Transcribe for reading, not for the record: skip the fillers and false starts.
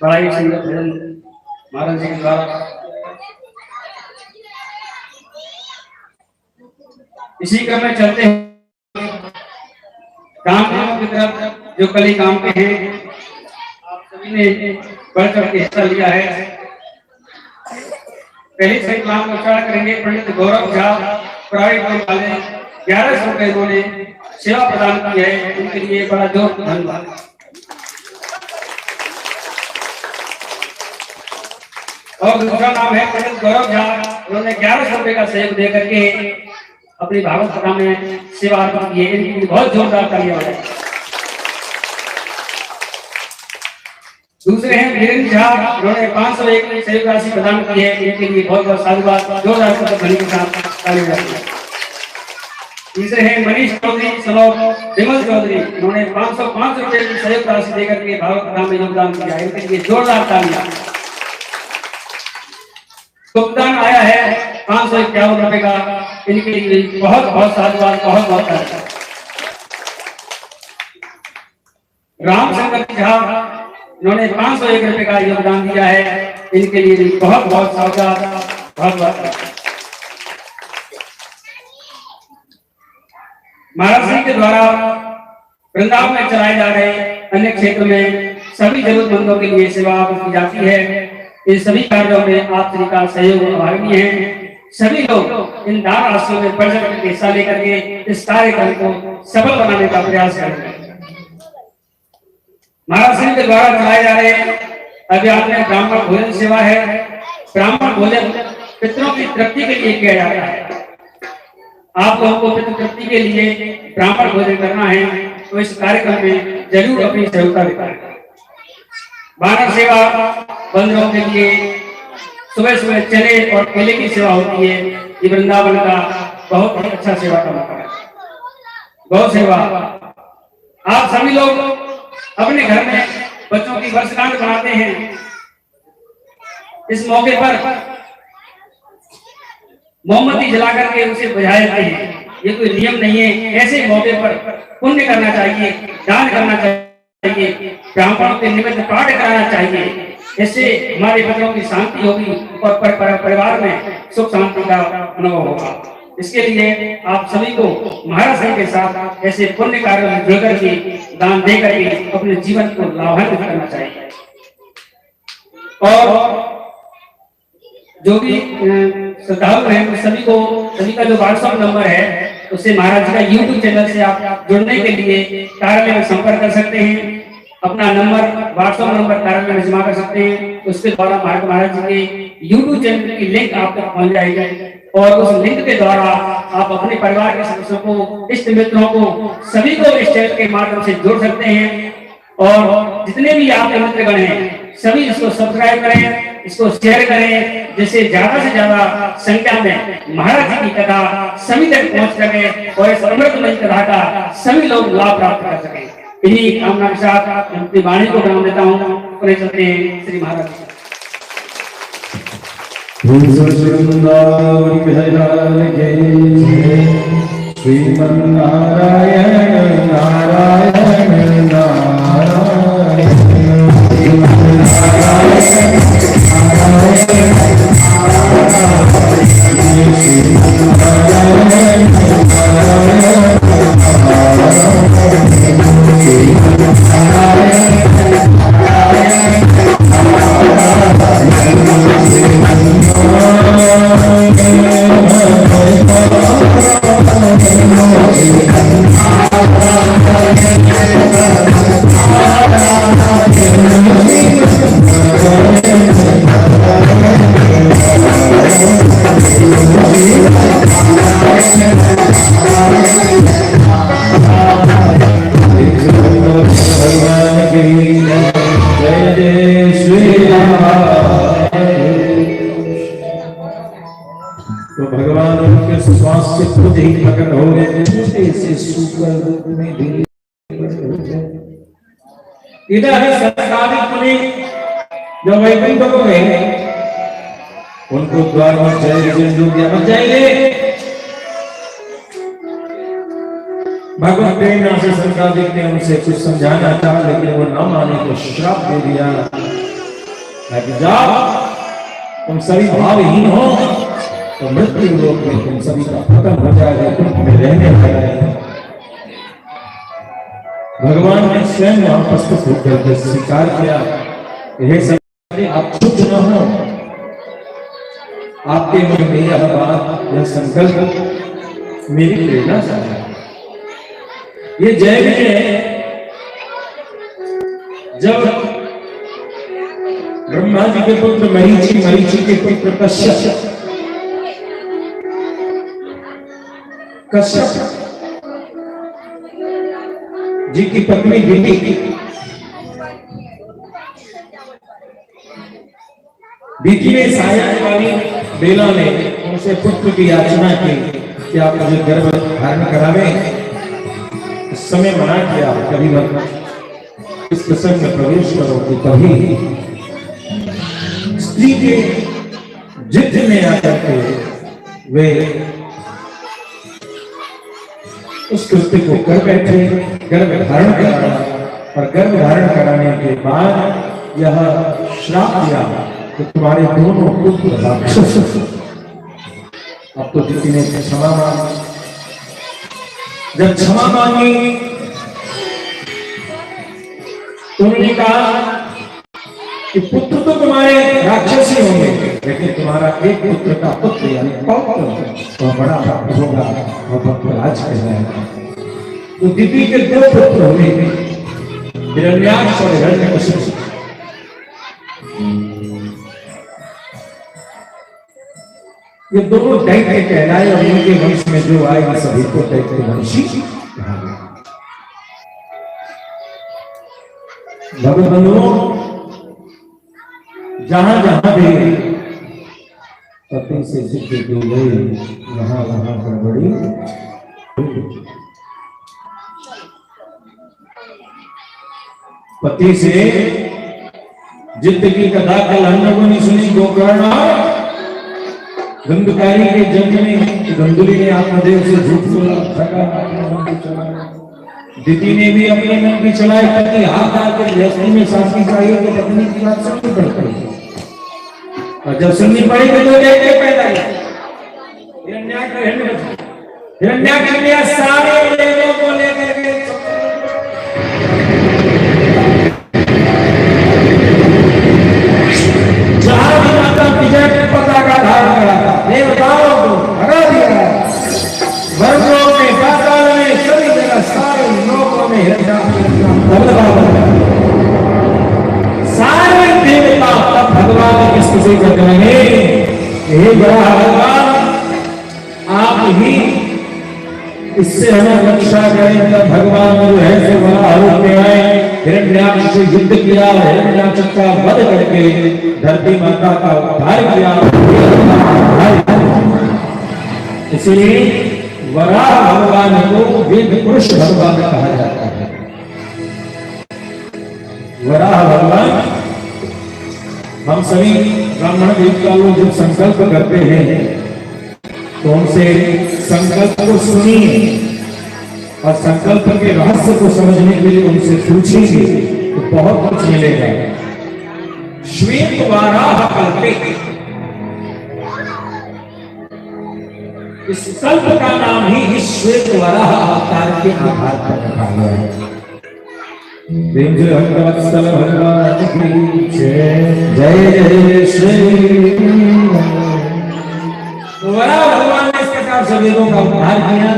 बड़ा ही सुंदर भजन महाराज जी के द्वारा। इसी क्रम में चलते हैं काम की तरफ, जो कली काम के हैं। आप सभी ने बढ़ चढ़ के हिस्सा लिया है। पहले से नाम उच्चारण करेंगे। पंडित गौरव झा प्राइवेट वाले 1100 रुपए इन्होंने सेवा प्रदान की है, उनके लिए बड़ा जोर धन्यवाद। और दूसरा नाम है पंडित गौरव झा, उन्होंने 1100 रुपए का सहयोग दे करके अपनी भागवत कथा में सेवा अर्पण की है। इनकी बहुत जोरदार तालियां हो। दूसरे हैं वीरेंद्र झा, उन्होंने 501 सहयोग राशि प्रदान की है। इनके लिए बहुत बहुत साधुवाद, जोरदार ध्वनि के साथ तालियां बजाइए। तीसरे हैं मनीष चौधरी सनोर विमल चौधरी, उन्होंने 505 रुपए की सहयोग राशि देकर के भागवत कथा में योगदान किया है। इनके लिए जोरदार तालियां। योगदान आया है 551 रुपए का, इनके लिए बहुत बहुत साधुवाद, बहुत बहुत धन्यवाद। रामचंद्र झा, इन्होंने 501 रुपए का योगदान दिया है। इनके लिए भी बहुत बहुत साधुवाद, बहुत बहुत। महाराज जी के द्वारा वृंदावन में चलाए जा रहे अन्य क्षेत्र में सभी जरूरतमंदों के लिए सेवा की जाती है। इन सभी कार्यों में आप सभी का सहयोग अभावनीय है। सभी लोग इन दान राशियों में बढ़ चढ़ के हिस्सा लेकर के इस कार्यक्रम को सफल बनाने का प्रयास करेंगे। महाराज जी के द्वारा चलाए जा रहे अभियान में ब्राह्मण भोजन सेवा है। ब्राह्मण भोजन पितरों की तृप्ति के लिए किया जाता है। आप लोगों को पितृ तृप्ति के लिए ब्राह्मण भोजन करना है, तो इस कार्यक्रम में जरूर अपनी सहयोगिता दिखाएं। वानर सेवा बंदरों के लिए सुबह सुबह चने और केले की सेवा होती है। ये वृंदावन का बहुत ही अच्छा सेवा का मौका है। गौ सेवा, आप सभी लोग अपने घर में बच्चों की वर्षगांठ मनाते हैं। इस मौके पर मोमबत्ती जलाकर के उसे बुझाए जाते हैं। ये कोई नियम नहीं है। ऐसे मौके पर पुण्य करना चाहिए, दान करना चाहिए, ब्राह्मणों के निमित्त पाठ कराना चाहिए। इससे हमारे बच्चों की शांति होगी और परिवार में सुख शांति का अनुभव होगा। इसके लिए आप सभी को महाराज जी के साथ ऐसे पुण्य कार्यों में जुड़ करके दान दे करके अपने जीवन को लाभान्वित करना चाहिए। और जो भी श्रद्धालु हैं सभी को, सभी का जो व्हाट्सएप नंबर है उससे महाराज जी का यूट्यूब चैनल से आप जुड़ने के लिए कार्यालय में संपर्क कर सकते हैं। अपना नंबर, व्हाट्सएप नंबर कार्यालय में जमा कर सकते हैं। उसके द्वारा महाराज जी के यूट्यूब चैनल की लिंक आप तक पहुंच जाएगी और उस लिंक के द्वारा आप अपने परिवार के सदस्यों को, इष्ट मित्रों को, सभी को इस चैनल के माध्यम से जोड़ सकते हैं। और जितने भी आपके मित्रगण हैं सभी इसको सब्सक्राइब करें, इसको शेयर करें, जिससे ज्यादा से ज्यादा संख्या में महाराज जी की कथा सभी तक पहुंच सके और इस अमृतमयी कथा का सभी लोग लाभ प्राप्त कर सकें। इन्हीं कामना के साथ अपनी वाणी को विराम देता हूँ। चलते हैं श्री महाराज। श्रीमन्नारायण नारायण नारायण इधर संस्कारित मुनि जो वैकुंठ को गए उनको द्वार में जय जय जो दिया बन जाएंगे। भगवत प्रेरणा से संकादिक ने उनसे कुछ समझाना था, लेकिन वो ना माने तो श्राप दे दिया कि जाओ, तुम सभी भावहीन हो तो मृत्यु लोक में तुम सभी का खत्म हो जाएगा, तुम में रहने लगा। भगवान ने स्वयं उपस्थित होकर स्वीकार किया, हे सब आप चुप न हो, आपके मन में यह बात, यह संकल्प मेरी प्रेरणा से है। ये जय विजय जब ब्रह्मा जी के पुत्र मरीचि, मरीचि के पुत्र कश्यप, कश्यप जी की पत्नी दिति, दिति ने सायंकाली बेला में उनसे पुत्र की याचना की कि आप मुझे गर्भ धारण करावे। उस समय मना किया, कभी मत इस प्रसंग में प्रवेश करो कि कभी स्त्री के जिद में आकर के वे उस कृत्य को कर बैठे, गर्भ धारण कराया, और गर्भ धारण कराने के बाद यह श्राप दिया कि तुम्हारे दोनों पुत्र राक्षस। अब तो किसी ने क्षमा मांगी, जब क्षमा मांगी तो उन्होंने कहा कि पुत्र तो तुम्हारे राक्षस ही होंगे, लेकिन तुम्हारा एक पुत्र का पुत्र यानी पौत्र तो बड़ा भक्त होगा, वह भक्तराज कहलाएगा। तो दिति के दो पुत्र हुए, हिरण्याक्ष और हिरण्यकशिपु। ये दोनों दैत्य कहलाए और इनके वंश में जो आए वे सभी को दैत्य वंशी कहा गया। भगवत बंधुओं, जहां जहां भी पति से जिद की गई, वहां वहां गड़बड़ी। पति से जिद की कथा कल हम लोगों ने सुनी। गोकर्ण धुंधकारी के जन्म में धुंधुली ने आत्मदेव से झूठ बोला, दिति ने भी अपने मन की चलाई, पति हाथ आकर गृहस्थी में शांति चाहिए तो पत्नी की बात सुननी पड़ती, और जब सुननी पड़ी तो दैत्य पैदा हुआ। हिरण्याक्ष ने सारे वेदों को लेकर के जहां भी माता विजय पताका धारण करा था, देवताओं को हरा दिया, वर्गों में, पाताल में, सभी जगह सारे लोकों में सारे देवता तब भगवान की स्तुति करते रहे, हे बड़ा भगवान, आप ही इससे हमें रक्षा करें। तब भगवान जो है से बड़ा रूप में आए, हिरण्याक्ष से युद्ध किया, हिरण्याक्ष का वध करके धरती माता का उद्धार किया। इसलिए वराह भगवान को वेद पुरुष भगवान कहा जाता है। वराह भगवान, हम सभी ब्राह्मण देवता लोग जब संकल्प करते हैं तो उनसे संकल्प को सुनिए और संकल्प के रहस्य को समझने के लिए उनसे पूछेंगे तो बहुत कुछ मिलेगा। श्वेत वाराह कल्पे, इस कल्प का नाम ही इस श्वेत वराह अवतार के आधार पर रखा गया है। भगवत्सल भगवान की जय, जय जय श्री। वराह भगवान ने इस प्रकार से वेदों का उद्धार किया।